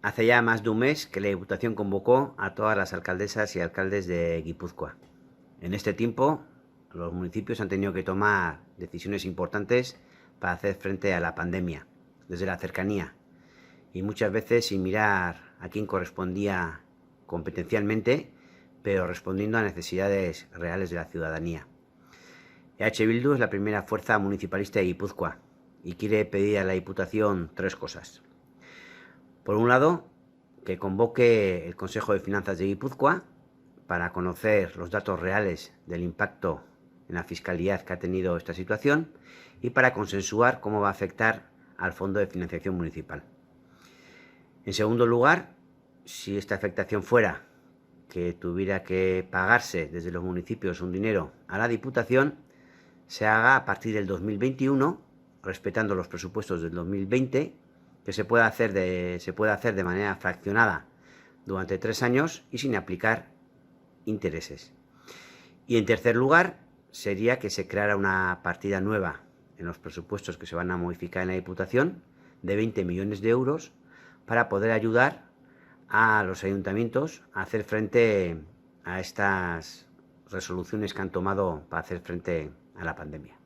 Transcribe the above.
Hace ya más de un mes que la Diputación convocó a todas las alcaldesas y alcaldes de Guipúzcoa. En este tiempo, los municipios han tenido que tomar decisiones importantes para hacer frente a la pandemia, desde la cercanía, y muchas veces sin mirar a quién correspondía competencialmente, pero respondiendo a necesidades reales de la ciudadanía. EH Bildu es la primera fuerza municipalista de Guipúzcoa y quiere pedir a la Diputación tres cosas. Por un lado, que convoque el Consejo de Finanzas de Guipúzcoa para conocer los datos reales del impacto en la fiscalidad que ha tenido esta situación y para consensuar cómo va a afectar al Fondo de Financiación Municipal. En segundo lugar, si esta afectación fuera que tuviera que pagarse desde los municipios un dinero a la Diputación, se haga a partir del 2021, respetando los presupuestos del 2020, que se pueda hacer de manera fraccionada durante 3 años y sin aplicar intereses. Y en tercer lugar, sería que se creara una partida nueva en los presupuestos que se van a modificar en la Diputación de 20 millones de euros para poder ayudar a los ayuntamientos a hacer frente a estas resoluciones que han tomado para hacer frente a la pandemia.